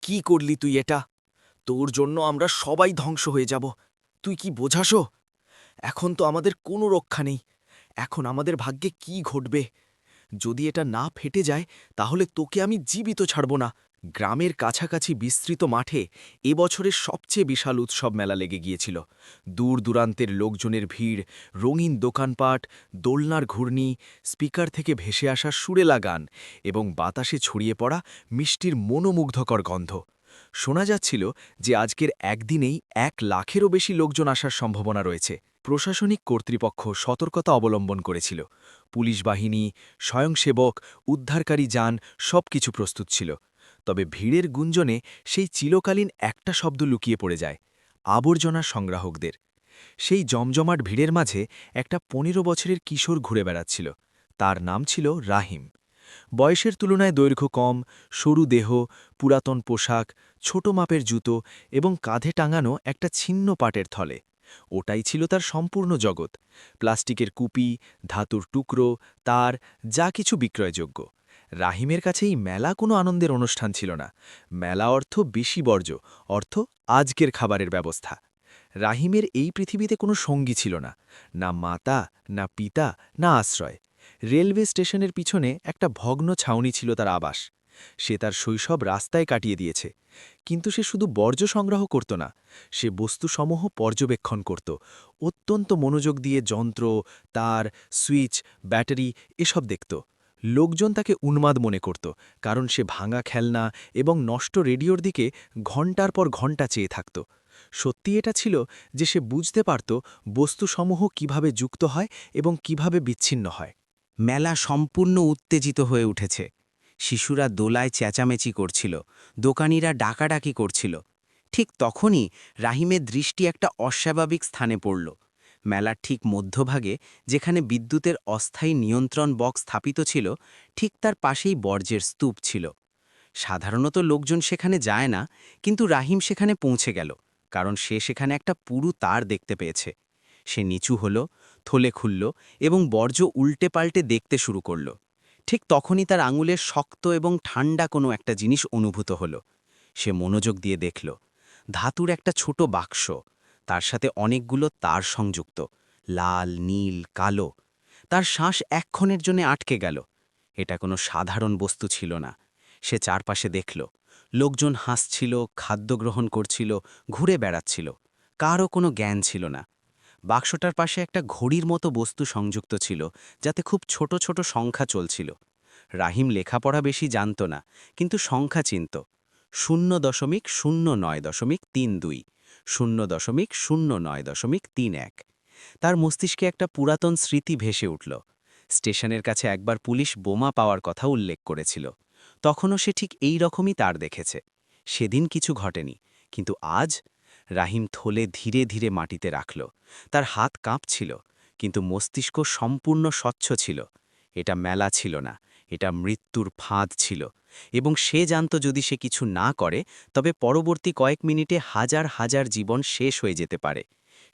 কি করলি তুই এটা? তোর জন্য আমরা সবাই ধ্বংস হয়ে যাব। তুই কি বোঝাসো? এখন তো আমাদের কোনো রক্ষা নেই। এখন আমাদের ভাগ্যে কি ঘটবে? যদি এটা না ফেটে যায় তাহলে তোকে আমি জীবিত ছাড়ব না। গ্রামের কাছাকাছি বিস্তৃত মাঠে এবছরের সবচেয়ে বিশাল উৎসব মেলা লেগে গিয়েছিল। দূর দূরান্তের লোকজনের ভিড়, রঙিন দোকানপাট, দোলনার ঘূর্ণি, স্পিকার থেকে ভেসে আসা সুরেলা গান এবং বাতাসে ছড়িয়ে পড়া মিষ্টির মনোমুগ্ধকর গন্ধ। শোনা যাচ্ছিল যে আজকের একদিনেই 1,00,000-এরও বেশি লোকজন আসার সম্ভাবনা রয়েছে। প্রশাসনিক কর্তৃপক্ষ সতর্কতা অবলম্বন করেছিল। পুলিশ বাহিনী, স্বয়ংসেবক, উদ্ধারকারী যান সবকিছু প্রস্তুত ছিল। তবে ভিড়ের গুঞ্জনে সেই চিরকালীন একটা শব্দ লুকিয়ে পড়ে যায়, আবর্জনা সংগ্রাহকদের। সেই জমজমাট ভিড়ের মাঝে একটা 15 বছরের কিশোর ঘুরে বেড়াচ্ছিল। তার নাম ছিল রাহিম। বয়সের তুলনায় দৈর্ঘ্য কম, সরু দেহ, পুরাতন পোশাক, ছোট মাপের জুতো এবং কাঁধে টাঙানো একটা ছিন্ন পাটের থলে। ওটাই ছিল তার সম্পূর্ণ জগৎ। প্লাস্টিকের কুপি, ধাতুর টুকরো, তার যা কিছু বিক্রয়যোগ্য। রাহিমের কাছে এই মেলা কোনো আনন্দের অনুষ্ঠান ছিল না। মেলা অর্থ বেশি বর্জ্য, অর্থ আজকের খাবারের ব্যবস্থা। রাহিমের এই পৃথিবীতে কোনো সঙ্গী ছিল না, না মাতা, না পিতা, না আশ্রয়। রেলওয়ে স্টেশনের পিছনে একটা ভগ্ন ছাউনি ছিল তার আবাস। সে তার শৈশব রাস্তায় কাটিয়ে দিয়েছে। কিন্তু সে শুধু বর্জ্য সংগ্রহ করত না, সে বস্তুসমূহ পর্যবেক্ষণ করত, অত্যন্ত মনোযোগ দিয়ে যন্ত্র, তার, সুইচ, ব্যাটারি এসব দেখত। লোকজন তাকে উন্মাদ মনে করত, কারণ সে ভাঙা খেলনা এবং নষ্ট রেডিওর দিকে ঘণ্টার পর ঘণ্টা চেয়ে থাকত। সত্যি এটা ছিল যে সে বুঝতে পারত বস্তুসমূহ কিভাবে যুক্ত হয় এবং কিভাবে বিচ্ছিন্ন হয়। মেলা সম্পূর্ণ উত্তেজিত হয়ে উঠেছে। শিশুরা দোলায় চেঁচামেচি করছিল, দোকানিরা ডাকাডাকি করছিল। ঠিক তখনই রাহিমের দৃষ্টি একটা অস্বাভাবিক স্থানে পড়ল। মেলার ঠিক মধ্যভাগে, যেখানে বিদ্যুতের অস্থায়ী নিয়ন্ত্রণ বক্স স্থাপিত ছিল, ঠিক তার পাশেই বর্জ্যের স্তূপ ছিল। সাধারণত লোকজন সেখানে যায় না, কিন্তু রাহিম সেখানে পৌঁছে গেল, কারণ সে সেখানে একটা পুরু তার দেখতে পেয়েছে। সে নিচু হল, থলে খুলল এবং বর্জ্য উল্টে পাল্টে দেখতে শুরু করল। ঠিক তখনই তার আঙুলের শক্ত এবং ঠান্ডা কোনো একটা জিনিস অনুভূত হল। সে মনোযোগ দিয়ে দেখল, ধাতুর একটা ছোট বাক্স, তার সাথে অনেকগুলো তার সংযুক্ত, লাল, নীল, কালো। তার শ্বাস এক্ষণের জন্য আটকে গেল। এটা কোনো সাধারণ বস্তু ছিল না। সে চারপাশে দেখল, লোকজন হাসছিল, খাদ্য গ্রহণ করছিল, ঘুরে বেড়াচ্ছিল। কারও কোনো জ্ঞান ছিল না। বাক্সটার পাশে একটা ঘড়ির মতো বস্তু সংযুক্ত ছিল, যাতে খুব ছোট ছোট সংখ্যা চলছিল। রাহিম লেখাপড়া বেশি জানত না, কিন্তু সংখ্যা চিনত। 0.09.32, 0.09.31। তার মস্তিষ্কে একটা পুরাতন স্মৃতি ভেসে উঠল। স্টেশনের কাছে একবার পুলিশ বোমা পাওয়ার কথা উল্লেখ করেছিল। তখনও সে ঠিক এই রকমই তার দেখেছে। সেদিন কিছু ঘটেনি, কিন্তু আজ। রাহিম থলে ধীরে ধীরে মাটিতে রাখল। তার হাত কাঁপছিল, কিন্তু মস্তিষ্ক সম্পূর্ণ স্বচ্ছ ছিল। এটা মেলা ছিল না, এটা মৃত্যুর ফাঁদ ছিল। এবং সে জানত যদি সে কিছু না করে, তবে পরবর্তী কয়েক মিনিটে হাজার হাজার জীবন শেষ হয়ে যেতে পারে।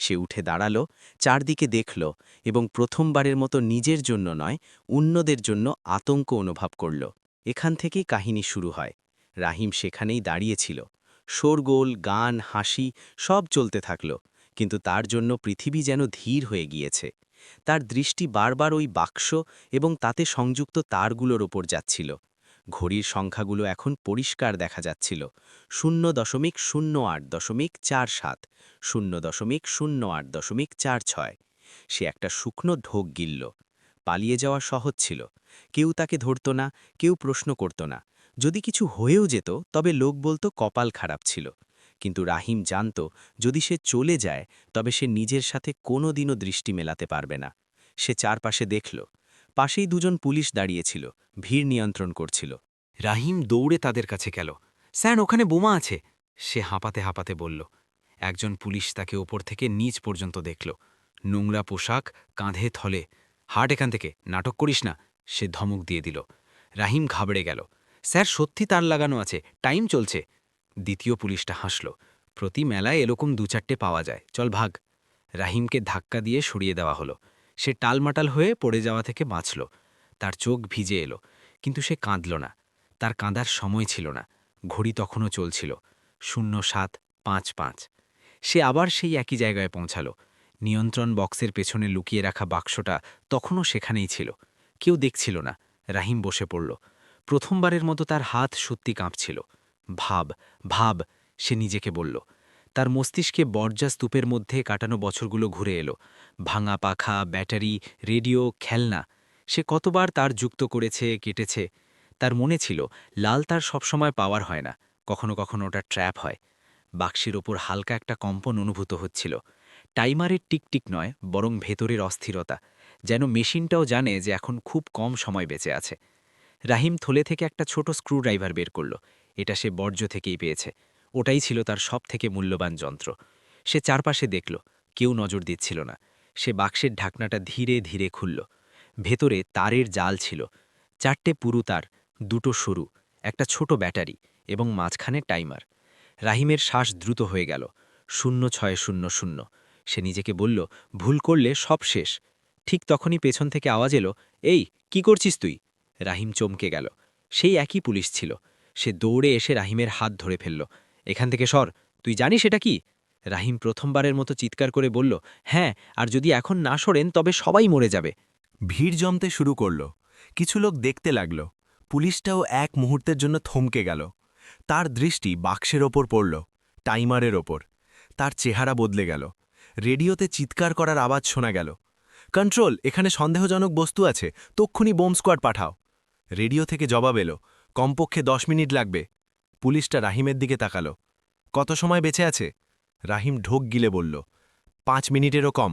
সে উঠে দাঁড়াল, চারদিকে দেখল এবং প্রথমবারের মতো নিজের জন্য নয়, অন্যদের জন্য আতঙ্ক অনুভব করল। এখান থেকেই কাহিনী শুরু হয়। রাহিম সেখানেই দাঁড়িয়েছিল। শোরগোল, গান, হাসি সব চলতে থাকল, কিন্তু তার জন্য পৃথিবী যেন ধীর হয়ে গিয়েছে। তার দৃষ্টি বারবার ওই বাক্স এবং তাতে সংযুক্ত তারগুলোর ওপর যাচ্ছিল। ঘড়ির সংখ্যাগুলো এখন পরিষ্কার দেখা যাচ্ছিল। 0.08.47, 0.08.46। সে একটা শুকনো ঢোক গিলল। পালিয়ে যাওয়া সহজ ছিল। কেউ তাকে ধরত না, কেউ প্রশ্ন করত না। যদি কিছু হয়েও যেত, তবে লোক বলতো কপাল খারাপ ছিল। কিন্তু রাহিম জানত, যদি সে চলে যায়, তবে সে নিজের সাথে কোনোদিনও দৃষ্টি মেলাতে পারবে না। সে চারপাশে দেখল। পাশেই দুজন পুলিশ দাঁড়িয়েছিল, ভিড় নিয়ন্ত্রণ করছিল। রাহিম দৌড়ে তাদের কাছে গেল। স্যার, ওখানে বোমা আছে, সে হাঁপাতে হাঁপাতে বলল। একজন পুলিশ তাকে ওপর থেকে নিচ পর্যন্ত দেখল। নোংরা পোশাক, কাঁধে থলে। হাট এখান থেকে, নাটক করিস না, সে ধমক দিয়ে দিল। রাহিম ঘাবড়ে গেল। স্যার, সত্যি তার লাগানো আছে, টাইম চলছে। দ্বিতীয় পুলিশটা হাসল। প্রতি মেলায় এরকম 2-4টে পাওয়া যায়, চল ভাগ। রাহিমকে ধাক্কা দিয়ে সরিয়ে দেওয়া হলো। সে টালমাটাল হয়ে পড়ে যাওয়া থেকে বাঁচল। তার চোখ ভিজে এলো, কিন্তু সে কাঁদল না। তার কাঁদার সময় ছিল না। ঘড়ি তখনও চলছিল 07:55। সে আবার সেই একই জায়গায় পৌঁছাল। নিয়ন্ত্রণ বক্সের পেছনে লুকিয়ে রাখা বাক্সটা তখনও সেখানেই ছিল। কেউ দেখছিল না। রাহিম বসে পড়ল। প্রথমবারের মতো তার হাত সত্যি কাঁপছিল। ভাব, ভাব, সে নিজেকে বলল। তার মস্তিষ্কে বর্জা স্তূপের মধ্যে কাটানো বছরগুলো ঘুরে এলো। ভাঙা পাখা, ব্যাটারি, রেডিও, খেলনা। সে কতবার তার যুক্ত করেছে, কেটেছে। তার মনে ছিল লাল তার সবসময় পাওয়ার হয় না, কখনো কখনো ওটা ট্র্যাপ হয়। বাক্সের ওপর হালকা একটা কম্পন অনুভূত হচ্ছিল। টাইমারের টিকটিক নয়, বরং ভেতরের অস্থিরতা, যেন মেশিনটাও জানে যে এখন খুব কম সময় বেঁচে আছে। রাহিম থলে থেকে একটা ছোট স্ক্রুড্রাইভার বের করল। এটা সে বর্জ্য থেকেই পেয়েছে। ওটাই ছিল তার সবথেকে মূল্যবান যন্ত্র। সে চারপাশে দেখল, কেউ নজর দিচ্ছিল না। সে বাক্সের ঢাকনাটা ধীরে ধীরে খুলল। ভেতরে তারের জাল ছিল। 4টে পুরু তার, 2টো সরু, একটা ছোট ব্যাটারি এবং মাঝখানে টাইমার। রাহিমের শ্বাস দ্রুত হয়ে গেল। 0600। সে নিজেকে বলল, ভুল করলে সব শেষ। ঠিক তখনই পেছন থেকে আওয়াজ এলো, এই, কি করছিস তুই? রাহিম চমকে গেল। সেই একই পুলিশ ছিল। সে দৌড়ে এসে রাহিমের হাত ধরে ফেলল। এখান থেকে সর, তুই জানিস এটা কি? রাহিম প্রথমবারের মতো চিৎকার করে বলল, হ্যাঁ, আর যদি এখন না সরেন তবে সবাই মরে যাবে। ভিড় জমতে শুরু করল। কিছু লোক দেখতে লাগল। পুলিশটাও এক মুহূর্তের জন্য থমকে গেল। তার দৃষ্টি বাক্সের ওপর পড়ল, টাইমারের ওপর। তার চেহারা বদলে গেল। রেডিওতে চিৎকার করার আওয়াজ শোনা গেল, কন্ট্রোল, এখানে সন্দেহজনক বস্তু আছে, তক্ষুনি বোম স্কোয়াড পাঠাও। রেডিও থেকে জবাব এলো, কমপক্ষে 10 মিনিট লাগবে। পুলিশটা রাহিমের দিকে তাকালো। কত সময় বেঁচে আছে? রাহিম ঢোক গিলে বলল, 5 মিনিটেরও কম।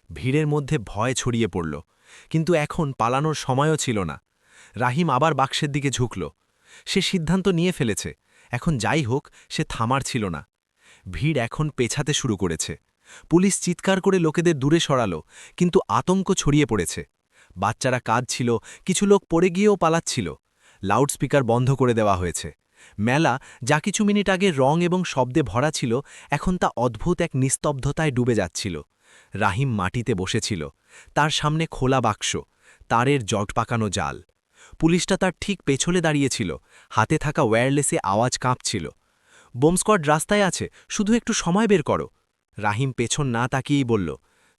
ভিড়ের মধ্যে ভয় ছড়িয়ে পড়ল, কিন্তু এখন পালানোর সময়ও ছিল না। রাহিম আবার বাক্সের দিকে ঝুঁকল। সে সিদ্ধান্ত নিয়ে ফেলেছে, এখন যাই হোক, সে থামার ছিল না। ভিড় এখন পেছাতে শুরু করেছে। পুলিশ চিৎকার করে লোকেদের দূরে সরালো, কিন্তু আতঙ্ক ছড়িয়ে পড়েছে। বাচ্চারা কাঁদছিল, কিছু লোক পড়ে গিয়েও পালাচ্ছিল। লাউডস্পিকার বন্ধ করে দেওয়া হয়েছে। মেলা, যা কিছু মিনিট আগে রং এবং শব্দে ভরা ছিল, এখন তা অদ্ভুত এক নিস্তব্ধতায় ডুবে যাচ্ছিল। রাহিম মাটিতে বসেছিল। তার সামনে খোলা বাক্স, তারের জট পাকানো জাল। পুলিশটা তার ঠিক পেছনে দাঁড়িয়েছিল। হাতে থাকা ওয়্যারলেসে আওয়াজ কাঁপছিল, বোম স্কোয়াড রাস্তায় আছে, শুধু একটু সময় বের করো। রাহিম পেছন না তাকিয়েই বলল,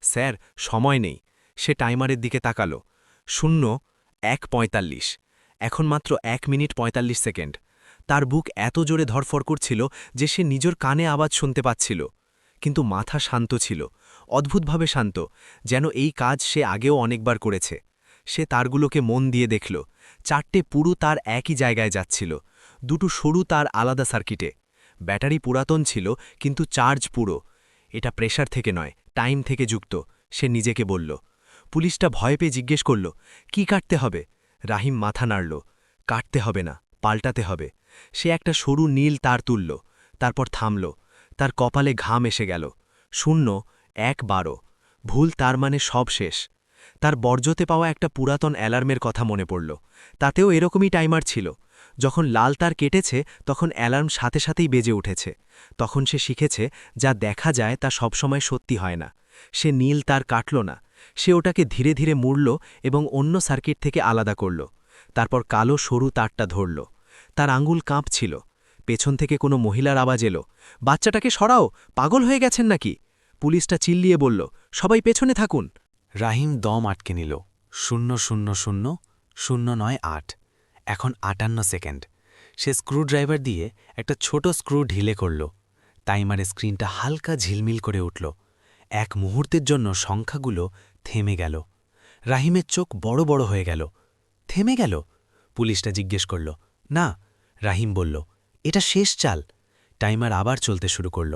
স্যার, সময় নেই। সে টাইমারের দিকে তাকালো। 01:45। এখন মাত্র 1 মিনিট 45 সেকেন্ড। তার বুক এত জোরে ধরফর করছিল যে সে নিজের কানে আওয়াজ শুনতে পাচ্ছিল। কিন্তু মাথা শান্ত ছিল, অদ্ভুতভাবে শান্ত, যেন এই কাজ সে আগেও অনেকবার করেছে। সে তারগুলোকে মন দিয়ে দেখল। 4টে পুরু তার একই জায়গায় যাচ্ছিল, 2টো সরু তার আলাদা সার্কিটে। ব্যাটারি পুরাতন ছিল, কিন্তু চার্জ পুরো। এটা প্রেসার থেকে নয়, টাইম থেকে যুক্ত, সে নিজেকে বলল। পুলিশটা ভয় পেয়ে জিজ্ঞেস করল, কি কাটতে হবে? রাহিম মাথা নাড়ল, কাটতে হবে না, পাল্টাতে হবে। সে একটা সরু নীল তার তুলল, তারপর থামল। তার কপালে ঘাম এসে গেল। 0:01:12। ভুল, তার মানে সব শেষ। তার বর্জ্যতে পাওয়া একটা পুরাতন অ্যালার্মের কথা মনে পড়ল। তাতেও এরকমই টাইমার ছিল। যখন লাল তার কেটেছে তখন অ্যালার্ম সাথে সাথেই বেজে উঠেছে। তখন সে শিখেছে, যা দেখা যায় তা সবসময় সত্যি হয় না। সে নীল তার কাটল না, সে ওটাকে ধীরে ধীরে মুড়ল এবং অন্য সার্কিট থেকে আলাদা করল। তারপর কালো সরু তারটা ধরল। তার আঙুল কাঁপছিল। পেছন থেকে কোনো মহিলার আওয়াজ এলো, বাচ্চাটাকে সরাও, পাগল হয়ে গেছেন নাকি? পুলিশটা চিল্লিয়ে বলল, সবাই পেছনে থাকুন। রাহিম দম আটকে নিল। 0:00:009:8। এখন 58 সেকেন্ড। সে স্ক্রুড্রাইভার দিয়ে একটা ছোট স্ক্রু ঢিলে করল। টাইমারের স্ক্রিনটা হালকা ঝিলমিল করে উঠল। এক মুহূর্তের জন্য সংখ্যাগুলো থেমে গেল। রাহিমের চোখ বড় বড় হয়ে গেল। থেমে গেল? পুলিশটা জিজ্ঞেস করল। না, রাহিম বলল, এটা শেষ চাল। টাইমার আবার চলতে শুরু করল।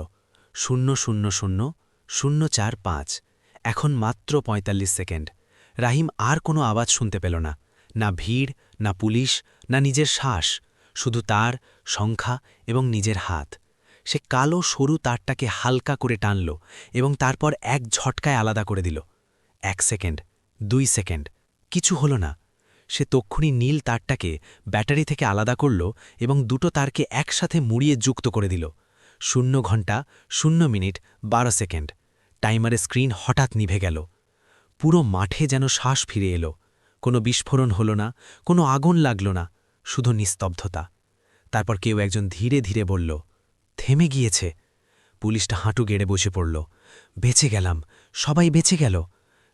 0:00:045। এখন মাত্র 45 সেকেন্ড। রাহিম আর কোনো আওয়াজ শুনতে পেল না, না ভিড়, না পুলিশ, না নিজের শ্বাস, শুধু তার, সংখ্যা এবং নিজের হাত। সে কালো সরু তারটাকে হালকা করে টানল এবং তারপর এক ঝটকায় আলাদা করে দিল। 1 সেকেন্ড, 2 সেকেন্ড, কিছু হল না। সে তক্ষুনি নীল তারটাকে ব্যাটারি থেকে আলাদা করল এবং 2টো তারকে একসাথে মুড়িয়ে যুক্ত করে দিল। 0 ঘন্টা 0 মিনিট 12 সেকেন্ড। টাইমারের স্ক্রিন হঠাৎ নিভে গেল। পুরো মাঠে যেন শ্বাস ফিরে এলো। কোনো বিস্ফোরণ হল না, কোনো আগুন লাগল না, শুধু নিস্তব্ধতা। তারপর কেউ একজন ধীরে ধীরে বলল, থেমে গিয়েছে। পুলিশটা হাঁটু গেড়ে বসে পড়ল। বেঁচে গেলাম, সবাই বেঁচে গেল।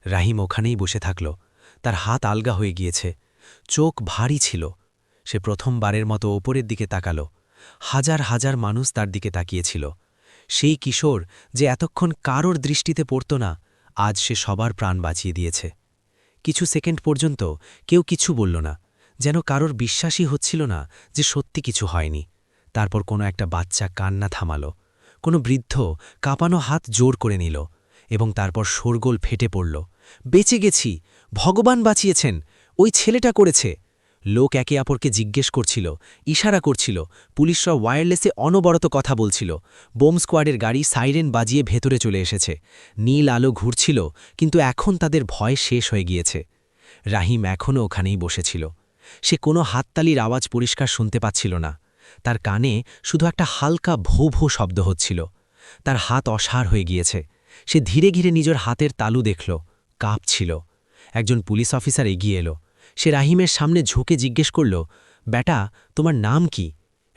রাহিম ওখানেই বসে থাকল। তার হাত আলগা হয়ে গিয়েছে, চোখ ভারী ছিল। সে প্রথমবারের মতো ওপরের দিকে তাকাল। হাজার হাজার মানুষ তার দিকে তাকিয়েছিল। সেই কিশোর যে এতক্ষণ কারোর দৃষ্টিতে পড়ত না, আজ সে সবার প্রাণ বাঁচিয়ে দিয়েছে। কিছু সেকেন্ড পর্যন্ত কেউ কিছু বলল না, যেন কারোর বিশ্বাসই হচ্ছিল না যে সত্যি কিছু হয়নি। তারপর কোনো একটা বাচ্চা কান্না থামাল, কোনো বৃদ্ধ কাঁপানো হাত জোর করে নিল, এবং তারপর শোরগোল ফেটে পড়ল। বেঁচে গেছি, ভগবান বাঁচিয়েছেন, ওই ছেলেটা করেছে। লোক একে অপরকে জিজ্ঞেস করছিল, ইশারা করছিল, পুলিশরা ওয়্যারলেসে অনবরত কথা বলছিল। বোম স্কোয়াডের গাড়ি সাইরেন বাজিয়ে ভেতরে চলে এসেছে। নীল আলো ঘুরছিল, কিন্তু এখন তাদের ভয় শেষ হয়ে গিয়েছে। রাহিম এখনও ওখানেই বসেছিল। সে কোনো হাততালির আওয়াজ পরিষ্কার শুনতে পাচ্ছিল না। তার কানে শুধু একটা হালকা ভো ভো শব্দ হচ্ছিল। তার হাত অসাড় হয়ে গিয়েছে। সে ধীরে ধীরে নিজের হাতের তালু দেখল, কাঁপছিল। একজন পুলিশ অফিসার এগিয়ে এলো। সে রাহিমের সামনে ঝুঁকে জিজ্ঞেস করল, বেটা, তোমার নাম কি?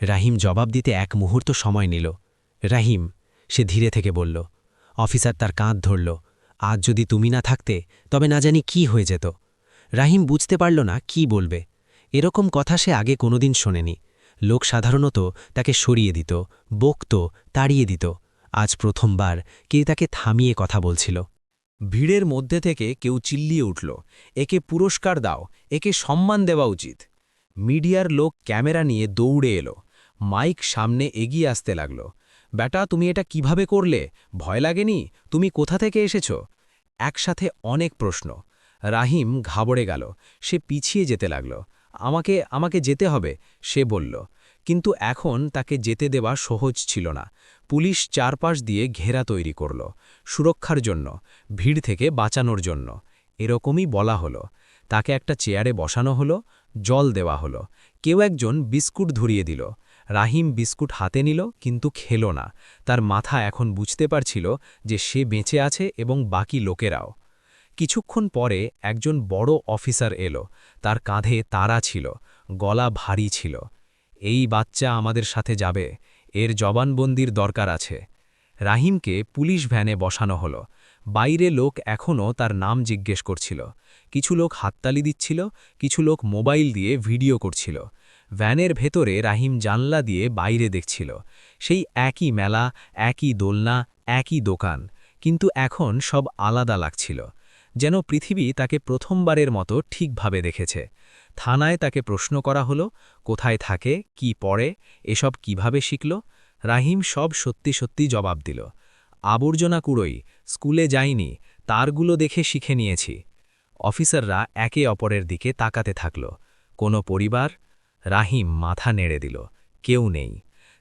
রাহিম জবাব দিতে এক মুহূর্ত সময় নিল। রাহিম, সে ধীরে থেকে বলল। অফিসার তার কাঁধ ধরল। আজ যদি তুমি না থাকতে, তবে না জানি কি হয়ে যেত। রাহিম বুঝতে পারল না কি বলবে। এরকম কথা সে আগে কোনোদিন শোনেনি। লোক সাধারণত তাকে সরিয়ে দিত, বকত, তাড়িয়ে দিত। আজ প্রথমবার কেউ তাকে থামিয়ে কথা বলছিল। ভিড়ের মধ্যে থেকে কেউ চিল্লিয়ে উঠল, একে পুরস্কার দাও, একে সম্মান দেওয়া উচিত। মিডিয়ার লোক ক্যামেরা নিয়ে দৌড়ে এলো। মাইক সামনে এগিয়ে আসতে লাগল। বেটা, তুমি এটা কিভাবে করলে? ভয় লাগেনি? তুমি কোথা থেকে এসেছ? একসাথে অনেক প্রশ্ন। রাহিম ঘাবড়ে গেল। সে পিছিয়ে যেতে লাগল। আমাকে যেতে হবে, সে বলল। কিন্তু এখন তাকে যেতে দেওয়া সহজ ছিল না। পুলিশ চারপাশ দিয়ে ঘেরা তৈরি করল, সুরক্ষার জন্য, ভিড় থেকে বাঁচানোর জন্য। এরকমই বলা হলো। তাকে একটা চেয়ারে বসানো হলো, জল দেওয়া হলো। কেউ একজন বিস্কুট ধরিয়ে দিল। রাহিম বিস্কুট হাতে নিল, কিন্তু খেল না। তার মাথা এখন বুঝতে পারছিল যে সে বেঁচে আছে এবং বাকি লোকেরাও। কিছুক্ষণ পরে একজন বড় অফিসার এলো। তার কাঁধে তাড়া ছিল, গলা ভারী ছিল। এই বাচ্চা আমাদের সাথে যাবে, এর জবানবন্দির দরকার আছে। রাহিমকে পুলিশ ভ্যানে বসানো হলো। বাইরে লোক এখনও তার নাম জিজ্ঞেস করছিল। কিছু লোক হাততালি দিচ্ছিল, কিছু লোক মোবাইল দিয়ে ভিডিও করছিল। ভ্যানের ভেতরে রাহিম জানলা দিয়ে বাইরে দেখছিল। সেই একই মেলা, একই দোলনা, একই দোকান, কিন্তু এখন সব আলাদা লাগছিল। যেন পৃথিবী তাকে প্রথমবারের মতো ঠিকভাবে দেখেছে। থানায় তাকে প্রশ্ন করা হলো, কোথায় থাকে, কি পড়ে, এসব কিভাবে শিখল। রাহিম সব সত্যি সত্যি জবাব দিল। আবর্জনা কুড়োই, স্কুলে যাইনি, তারগুলো দেখে শিখে নিয়েছি। অফিসাররা একে অপরের দিকে তাকাতে থাকল। কোনো পরিবার? রাহিম মাথা নেড়ে দিল। কেউ নেই।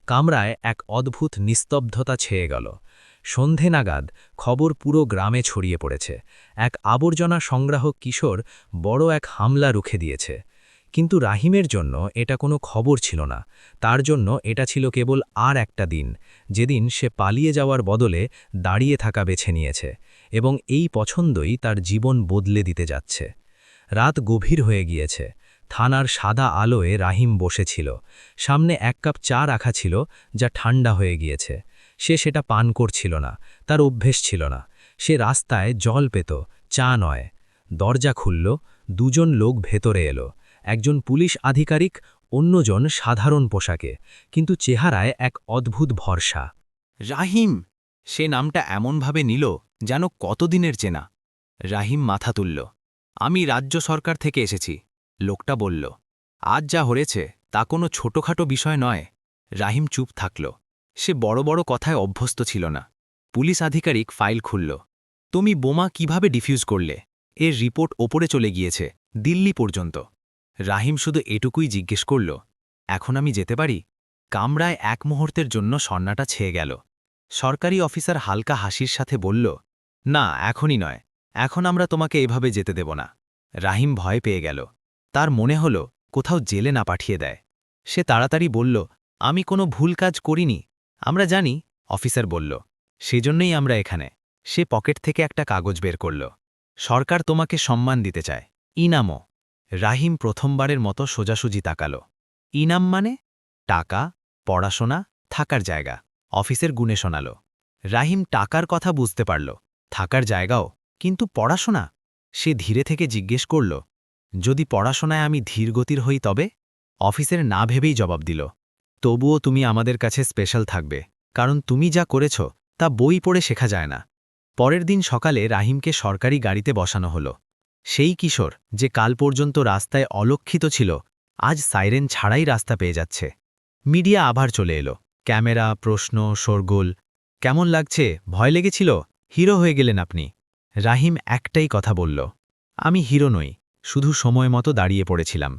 কামরায় এক অদ্ভুত নিস্তব্ধতা ছেয়ে গেল। সন্ধে নাগাদ খবর পুরো গ্রামে ছড়িয়ে পড়েছে। এক আবর্জনা সংগ্রাহক কিশোর বড় এক হামলা রুখে দিয়েছে। কিন্তু রাহিমের জন্য এটা কোনো খবর ছিল না। তার জন্য এটা ছিল কেবল আর একটা দিন, যেদিন সে পালিয়ে যাওয়ার বদলে দাঁড়িয়ে থাকা বেছে নিয়েছে, এবং এই পছন্দই তার জীবন বদলে দিতে যাচ্ছে। রাত গভীর হয়ে গিয়েছে। থানার সাদা আলোয় রাহিম বসেছিল। সামনে এক কাপ চা রাখা ছিল, যা ঠান্ডা হয়ে গিয়েছে। সে সেটা পান করছিল না, তার অভ্যেস ছিল না। সে রাস্তায় জল পেত, চা নয়। দরজা খুলল, দুজন লোক ভেতরে এলো। একজন পুলিশ আধিকারিক, অন্যজন সাধারণ পোশাকে, কিন্তু চেহারায় এক অদ্ভুত ভরসা। রাহিম! সে নামটা এমনভাবে নিল যেন কতদিনের চেনা। রাহিম মাথা তুলল। আমি রাজ্য সরকার থেকে এসেছি, লোকটা বলল। আজ যা হয়েছে তা কোনো ছোটখাটো বিষয় নয়। রাহিম চুপ থাকল। সে বড় বড় কথায় অভ্যস্ত ছিল না। পুলিশ আধিকারিক ফাইল খুলল। তুমি বোমা কিভাবে ডিফিউজ করলে? এর রিপোর্ট ওপরে চলে গিয়েছে, দিল্লি পর্যন্ত। রাহিম শুধু এটুকুই জিজ্ঞেস করল, এখন আমি যেতে পারি? কামরায় এক মুহূর্তের জন্য সন্নাটা ছেয়ে গেল। সরকারি অফিসার হালকা হাসির সাথে বলল, না, এখনই নয়, এখন আমরা তোমাকে এভাবে যেতে দেব না। রাহিম ভয় পেয়ে গেল। তার মনে হল কোথাও জেলে না পাঠিয়ে দেয়। সে তাড়াতাড়ি বলল, আমি কোনো ভুল কাজ করিনি। আমরা জানি, অফিসার বলল, সেজন্যই আমরা এখানে। সে পকেট থেকে একটা কাগজ বের করল। সরকার তোমাকে সম্মান দিতে চায়, ইনামও। রাহিম প্রথমবারের মতো সোজাসুজি তাকাল। ইনাম মানে? টাকা, পড়াশোনা, থাকার জায়গা। অফিসের গুণে শোনাল। রাহিম টাকার কথা বুঝতে পারল, থাকার জায়গাও, কিন্তু পড়াশোনা? সে ধীরে থেকে জিজ্ঞেস করল, যদি পড়াশোনায় আমি ধীরগতির হই তবে? অফিসের না ভেবেই জবাব দিল, তবুও তুমি আমাদের কাছে স্পেশাল থাকবে, কারণ তুমি যা করেছ তা বই পড়ে শেখা যায় না। পরের দিন সকালে রাহিমকে সরকারি গাড়িতে বসানো হলো। সেই কিশোর যে কাল পর্যন্ত রাস্তায় অলক্ষিত ছিল, আজ সাইরেন ছাড়াই রাস্তা পেয়ে যাচ্ছে। মিডিয়া আবার চলে এলো, ক্যামেরা, প্রশ্ন, শোরগোল। কেমন লাগছে? ভয় লেগেছিল? হিরো হয়ে গেলেন আপনি। রাহিম একটাই কথা বলল, আমি হিরো নই, শুধু সময় মতো দাঁড়িয়ে পড়েছিলাম।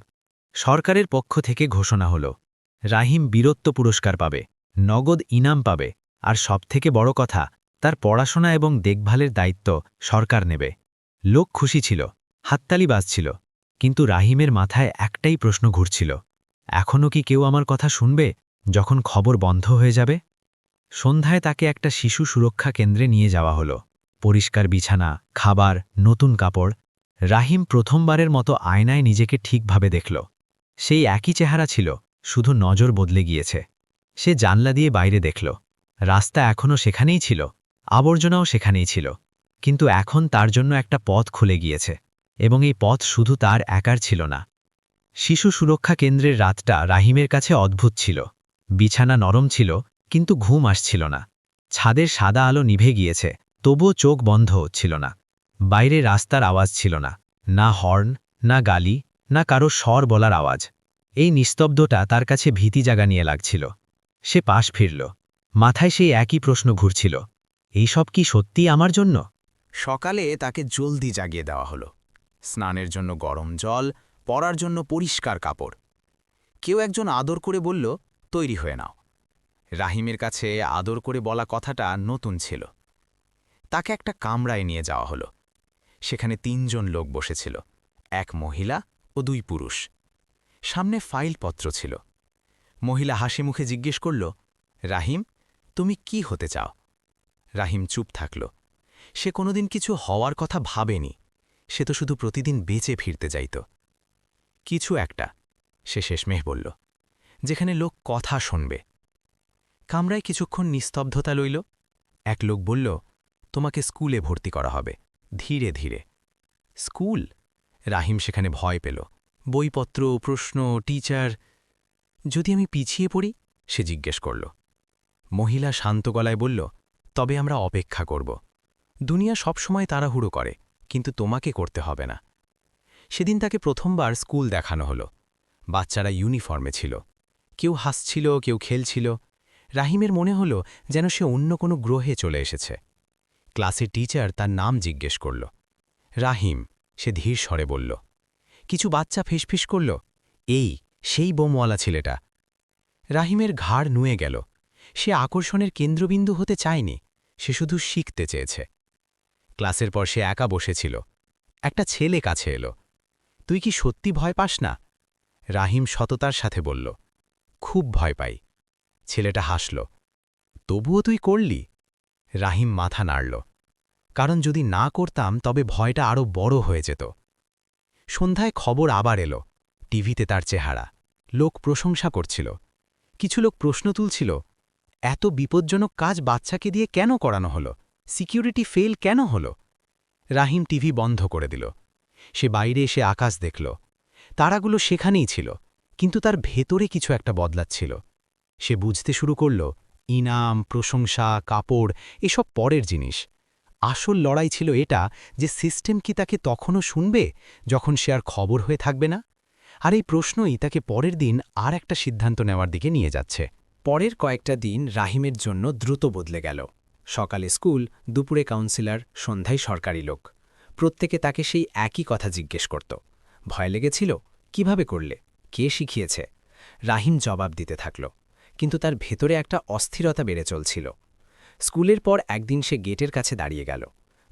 সরকারের পক্ষ থেকে ঘোষণা হলো, রাহিম বীরত্ব পুরস্কার পাবে, নগদ ইনাম পাবে, আর সবথেকে বড় কথা, তার পড়াশোনা এবং দেখভালের দায়িত্ব সরকার নেবে। লোক খুশি ছিল, হাততালি বাজছিল, কিন্তু রাহিমের মাথায় একটাই প্রশ্ন ঘুরছিল, এখনও কি কেউ আমার কথা শুনবে যখন খবর বন্ধ হয়ে যাবে? সন্ধ্যায় তাকে একটা শিশু সুরক্ষা কেন্দ্রে নিয়ে যাওয়া হলো। পরিষ্কার বিছানা, খাবার, নতুন কাপড়। রাহিম প্রথমবারের মতো আয়নায় নিজেকে ঠিকভাবে দেখল। সেই একই চেহারা ছিল, শুধু নজর বদলে গিয়েছে। সে জানলা দিয়ে বাইরে দেখল, রাস্তা এখনও সেখানেই ছিল, আবর্জনাও সেখানেই ছিল, কিন্তু এখন তার জন্য একটা পথ খুলে গিয়েছে, এবং এই পথ শুধু তার একার ছিল না। শিশু সুরক্ষা কেন্দ্রের রাতটা রাহিমের কাছে অদ্ভুত ছিল। বিছানা নরম ছিল, কিন্তু ঘুম আসছিল না। ছাদের সাদা আলো নিভে গিয়েছে, তবুও চোখ বন্ধ হচ্ছিল না। বাইরে রাস্তার আওয়াজ ছিল না, না হর্ন, না গালি, না কারো স্বর বলার আওয়াজ। এই নিস্তব্ধতা তার কাছে ভীতি জাগানিয়ে লাগছিল। সে পাশ ফিরল, মাথায় সেই একই প্রশ্ন ঘুরছিল, এইসব কি সত্যি আমার জন্য? সকালে তাকে জলদি জাগিয়ে দেওয়া হলো। স্নানের জন্য গরম জল, পরার জন্য পরিষ্কার কাপড়। কেউ একজন আদর করে বলল, তৈরি হয়ে নাও। রাহিমের কাছে আদর করে বলা কথাটা নতুন ছিল। তাকে একটা কামরায় নিয়ে যাওয়া হলো। সেখানে ৩ জন লোক বসেছিল, এক মহিলা ও ২ পুরুষ। সামনে ফাইলপত্র ছিল। মহিলা হাসি মুখে জিজ্ঞেস করল, রাহিম, তুমি কি হতে চাও? রাহিম চুপ থাকল। সে কোনোদিন কিছু হওয়ার কথা ভাবেনি, সে তো শুধু প্রতিদিন বেঁচে ফিরতে চাইত। কিছু একটা, সে শেষমেশ বলল, যেখানে লোক কথা শুনবে। কামরায় কিছুক্ষণ নিস্তব্ধতা লইল। এক লোক বলল, তোমাকে স্কুলে ভর্তি করা হবে, ধীরে ধীরে। স্কুল? রাহিম সেখানে ভয় পেল। বইপত্র, প্রশ্ন, টিচার। যদি আমি পিছিয়ে পড়ি? সে জিজ্ঞেস করল। মহিলা শান্ত গলায় বলল, তবে আমরা অপেক্ষা করব। দুনিয়া সবসময় তাড়াহুড়ো করে, কিন্তু তোমাকে করতে হবে না। সেদিন তাকে প্রথমবার স্কুল দেখানো হলো। বাচ্চারা ইউনিফর্মে ছিল, কেউ হাসছিল, কেউ খেলছিল। রাহিমের মনে হলো যেন সে অন্য কোনো গ্রহে চলে এসেছে। ক্লাসের টিচার তার নাম জিজ্ঞেস করল। রাহিম, সে ধীর স্বরে বলল। কিছু বাচ্চা ফিসফিস করল, এই সেই বোমওয়ালা ছেলেটা। রাহিমের ঘাড় নুয়ে গেল। সে আকর্ষণের কেন্দ্রবিন্দু হতে চায়নি, সে শুধু শিখতে চেয়েছে। ক্লাসের পর সে একা বসেছিল। একটা ছেলে কাছে এলো। তুই কি সত্যি ভয় পাস না? রাহিম সততার সাথে বলল, খুব ভয় পাই। ছেলেটা হাসল। তবুও তুই করলি? রাহিম মাথা নাড়ল। কারণ যদি না করতাম তবে ভয়টা আরও বড় হয়ে যেত। সন্ধ্যায় খবর আবার এলো। টিভিতে তার চেহারা। লোক প্রশংসা করছিল। কিছু লোক প্রশ্ন তুলছিল, এত বিপজ্জনক কাজ বাচ্চাকে দিয়ে কেন করানো হলো? সিকিউরিটি ফেল কেন হলো? রাহিম টিভি বন্ধ করে দিল। সে বাইরে এসে আকাশ দেখল। তারাগুলো সেখানেই ছিল, কিন্তু তার ভেতরে কিছু একটা বদলাচ্ছিল। সে বুঝতে শুরু করল, ইনাম, প্রশংসা, কাপড় এসব পরের জিনিস। আসল লড়াই ছিল এটা যে সিস্টেম কি তাকে তখনও শুনবে যখন সে আর খবর হয়ে থাকবে না। আর এই প্রশ্নই তাকে পরের দিন আর একটা সিদ্ধান্ত নেওয়ার দিকে নিয়ে যাচ্ছে। পরের কয়েকটা দিন রাহিমের জন্য দ্রুত বদলে গেল। সকালে স্কুল, দুপুরে কাউন্সিলর, সন্ধ্যায় সরকারি লোক। প্রত্যেকে তাকে সেই একই কথা জিজ্ঞেস করত। ভয় লেগেছিল? কিভাবে করলে? কে শিখিয়েছে? রাহিম জবাব দিতে থাকল, কিন্তু তার ভেতরে একটা অস্থিরতা বেড়ে চলছিল। স্কুলের পর একদিন সে গেটের কাছে দাঁড়িয়ে গেল।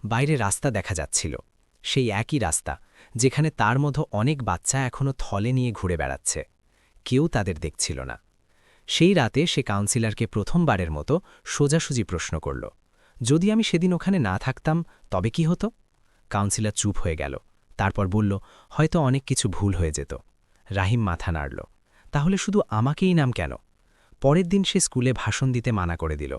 বাইরে রাস্তা দেখা যাচ্ছিল, সেই একই রাস্তা যেখানে তার মতো অনেক বাচ্চা এখনও থলে নিয়ে ঘুরে বেড়াচ্ছে। কেউ তাদের দেখছিল না। সেই রাতে সে কাউন্সিলরকে প্রথমবারের মতো সোজাসুজি প্রশ্ন করল, যদি আমি সেদিন ওখানে না থাকতাম তবে কি হতো? কাউন্সিলর চুপ হয়ে গেল। তারপর বলল, হয়তো অনেক কিছু ভুল হয়ে যেত। রাহিম মাথা নাড়ল। তাহলে শুধু আমাকেই নাম কেন? পরের দিন সে স্কুলে ভাষণ দিতে মানা করে দিল।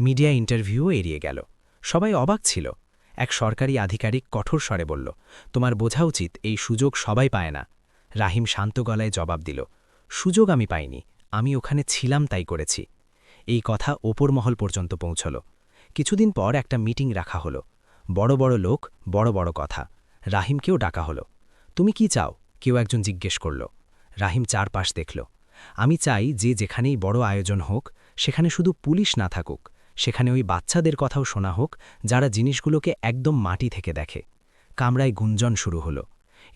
মিডিয়া ইন্টারভিউও এড়িয়ে গেল। সবাই অবাক ছিল। এক সরকারি আধিকারিক কঠোর স্বরে বলল, তোমার বোঝা উচিত এই সুযোগ সবাই পায় না। রাহিম শান্ত গলায় জবাব দিল, সুযোগ আমি পাইনি, আমি ওখানে ছিলাম তাই করেছি। এই কথা ওপর মহল পর্যন্ত পৌঁছল। কিছুদিন পর একটা মিটিং রাখা হলো। বড় বড় লোক, বড় বড় কথা। রাহিমকেও ডাকা হলো। তুমি কি চাও? কেউ একজন জিজ্ঞেস করল। রাহিম চারপাশ দেখল। আমি চাই যে যেখানেই বড় আয়োজন হোক, সেখানে শুধু পুলিশ না থাকুক, সেখানে ওই বাচ্চাদের কথাও শোনা হোক যারা জিনিসগুলোকে একদম মাটি থেকে দেখে। কামরায় গুঞ্জন শুরু হলো।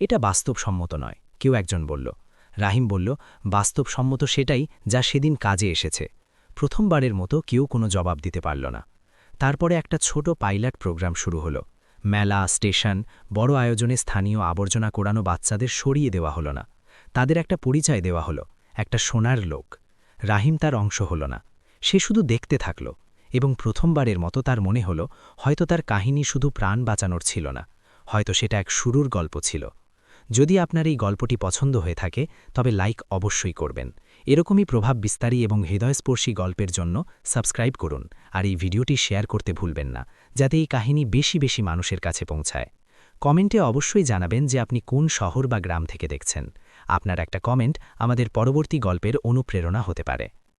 এটা বাস্তবসম্মত নয়, কেউ একজন বলল। রাহিম বলল, বাস্তবসম্মত সেটাই যা সেদিন কাজে এসেছে। প্রথমবারের মতো কেউ কোনো জবাব দিতে পারল না। তারপরে একটা ছোট পাইলট প্রোগ্রাম শুরু হলো। মেলা, স্টেশন, বড় আয়োজনে স্থানীয় আবর্জনা কোড়ানো বাচ্চাদের সরিয়ে দেওয়া হলো না। তাদের একটা পরিচয় দেওয়া হলো, একটা সোনার লোক। রাহিম তার অংশ হল না। সে শুধু দেখতে থাকল, এবং প্রথমবারের মতো তার মনে হলো হয়তো তার কাহিনী শুধু প্রাণ বাঁচানোর ছিল না, হয়তো সেটা এক শুরুর গল্প ছিল। যদি আপনার এই গল্পটি পছন্দ হয়ে থাকে তবে লাইক অবশ্যই করবেন। এরকমই প্রভাব বিস্তারী এবং হৃদয়স্পর্শী গল্পের জন্য সাবস্ক্রাইব করুন, আর এই ভিডিওটি শেয়ার করতে ভুলবেন না, যাতে এই কাহিনী বেশি বেশি মানুষের কাছে পৌঁছায়। কমেন্টে অবশ্যই জানাবেন যে আপনি কোন শহর বা গ্রাম থেকে দেখছেন। আপনার একটা কমেন্ট আমাদের পরবর্তী গল্পের অনুপ্রেরণা হতে পারে।